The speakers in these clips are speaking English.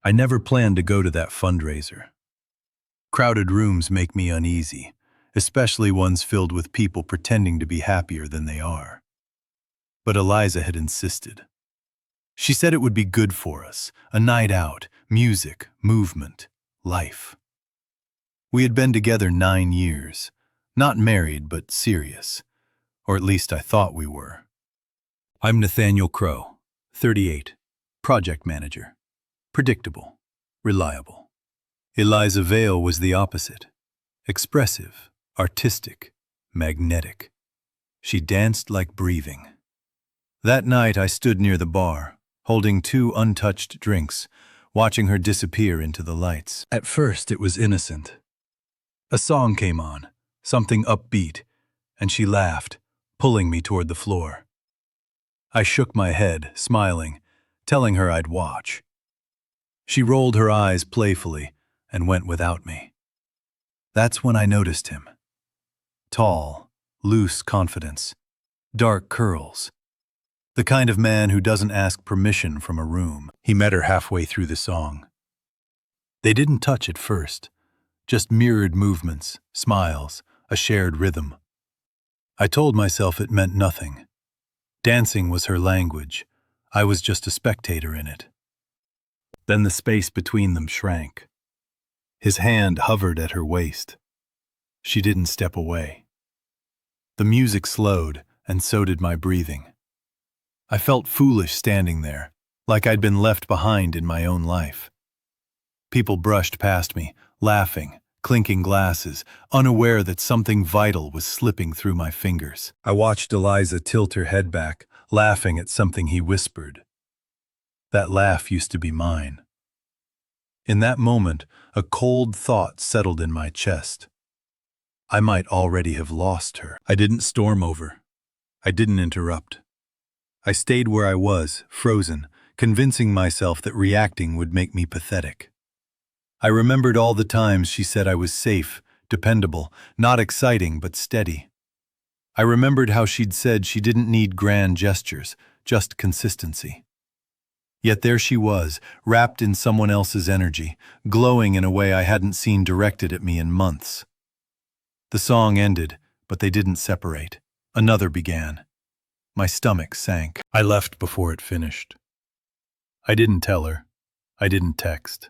I never planned to go to that fundraiser. Crowded rooms make me uneasy, especially ones filled with people pretending to be happier than they are. But Eliza had insisted. She said it would be good for us, a night out, music, movement, life. We had been together 9 years, not married but serious, or at least I thought we were. I'm Nathaniel Crow, 38, project manager. Predictable, reliable. Eliza Vale was the opposite. Expressive, artistic, magnetic. She danced like breathing. That night I stood near the bar, holding 2 untouched drinks, watching her disappear into the lights. At first it was innocent. A song came on, something upbeat, and she laughed, pulling me toward the floor. I shook my head, smiling, telling her I'd watch. She rolled her eyes playfully and went without me. That's when I noticed him. Tall, loose confidence, dark curls. The kind of man who doesn't ask permission from a room. He met her halfway through the song. They didn't touch at first, just mirrored movements, smiles, a shared rhythm. I told myself it meant nothing. Dancing was her language. I was just a spectator in it. Then the space between them shrank. His hand hovered at her waist. She didn't step away. The music slowed, and so did my breathing. I felt foolish standing there, like I'd been left behind in my own life. People brushed past me, laughing, clinking glasses, unaware that something vital was slipping through my fingers. I watched Eliza tilt her head back, laughing at something he whispered. That laugh used to be mine. In that moment, a cold thought settled in my chest. I might already have lost her. I didn't storm over. I didn't interrupt. I stayed where I was, frozen, convincing myself that reacting would make me pathetic. I remembered all the times she said I was safe, dependable, not exciting but steady. I remembered how she'd said she didn't need grand gestures, just consistency. Yet there she was, wrapped in someone else's energy, glowing in a way I hadn't seen directed at me in months. The song ended, but they didn't separate. Another began. My stomach sank. I left before it finished. I didn't tell her. I didn't text.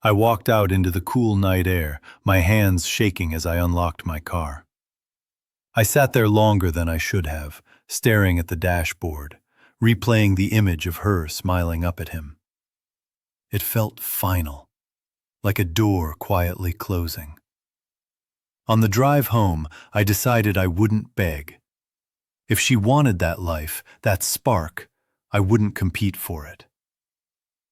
I walked out into the cool night air, my hands shaking as I unlocked my car. I sat there longer than I should have, staring at the dashboard, replaying the image of her smiling up at him. It felt final, like a door quietly closing. On the drive home, I decided I wouldn't beg. If she wanted that life, that spark, I wouldn't compete for it.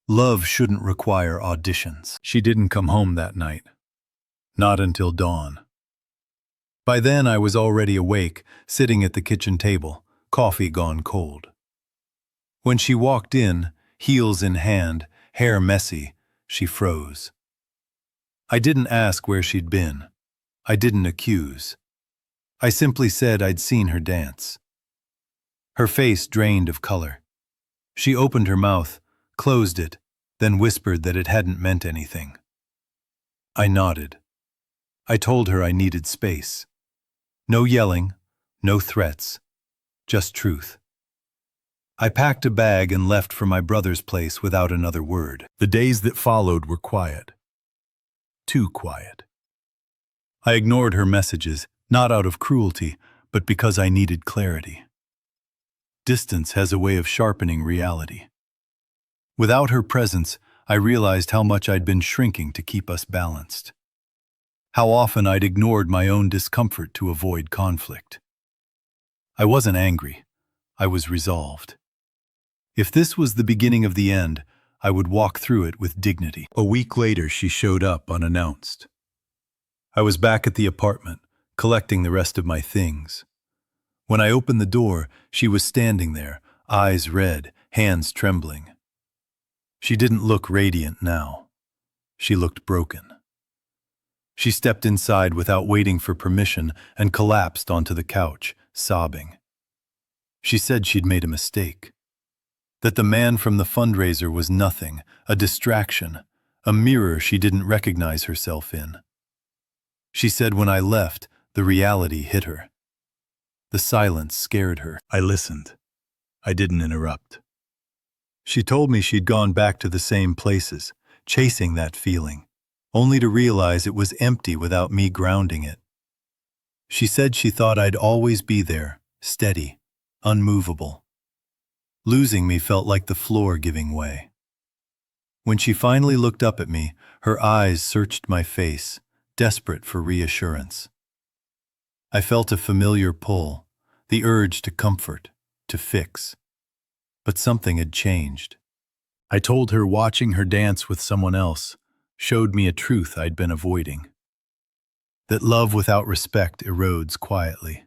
Love shouldn't require auditions. She didn't come home that night. Not until dawn. By then I was already awake, sitting at the kitchen table, coffee gone cold. When she walked in, heels in hand, hair messy, she froze. I didn't ask where she'd been. I didn't accuse. I simply said I'd seen her dance. Her face drained of color. She opened her mouth, closed it, then whispered that it hadn't meant anything. I nodded. I told her I needed space. No yelling, no threats, just truth. I packed a bag and left for my brother's place without another word. The days that followed were quiet. Too quiet. I ignored her messages, not out of cruelty, but because I needed clarity. Distance has a way of sharpening reality. Without her presence, I realized how much I'd been shrinking to keep us balanced. How often I'd ignored my own discomfort to avoid conflict. I wasn't angry. I was resolved. If this was the beginning of the end, I would walk through it with dignity. A week later, she showed up unannounced. I was back at the apartment, collecting the rest of my things. When I opened the door, she was standing there, eyes red, hands trembling. She didn't look radiant now. She looked broken. She stepped inside without waiting for permission and collapsed onto the couch, sobbing. She said she'd made a mistake. That the man from the fundraiser was nothing, a distraction, a mirror she didn't recognize herself in. She said when I left, the reality hit her. The silence scared her. I listened. I didn't interrupt. She told me she'd gone back to the same places, chasing that feeling, only to realize it was empty without me grounding it. She said she thought I'd always be there, steady, unmovable. Losing me felt like the floor giving way. When she finally looked up at me, her eyes searched my face, desperate for reassurance. I felt a familiar pull, the urge to comfort, to fix. But something had changed. I told her watching her dance with someone else showed me a truth I'd been avoiding. That love without respect erodes quietly.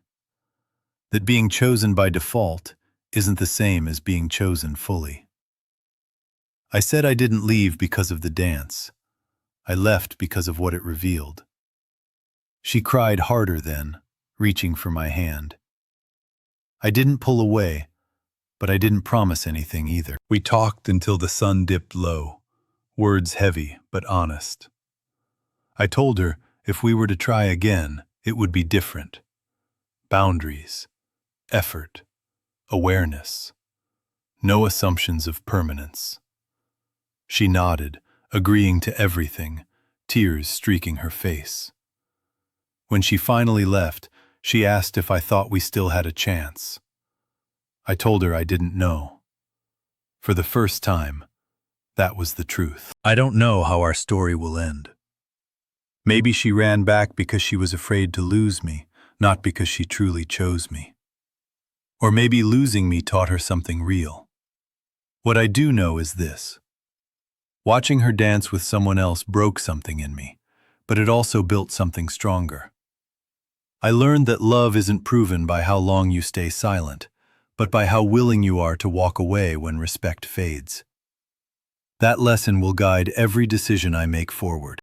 That being chosen by default isn't the same as being chosen fully. I said I didn't leave because of the dance. I left because of what it revealed. She cried harder then, reaching for my hand. I didn't pull away, but I didn't promise anything either. We talked until the sun dipped low, words heavy but honest. I told her if we were to try again, it would be different. Boundaries, effort, awareness. No assumptions of permanence. She nodded, agreeing to everything, tears streaking her face. When she finally left, she asked if I thought we still had a chance. I told her I didn't know. For the first time, that was the truth. I don't know how our story will end. Maybe she ran back because she was afraid to lose me, not because she truly chose me. Or maybe losing me taught her something real. What I do know is this. Watching her dance with someone else broke something in me, but it also built something stronger. I learned that love isn't proven by how long you stay silent, but by how willing you are to walk away when respect fades. That lesson will guide every decision I make forward.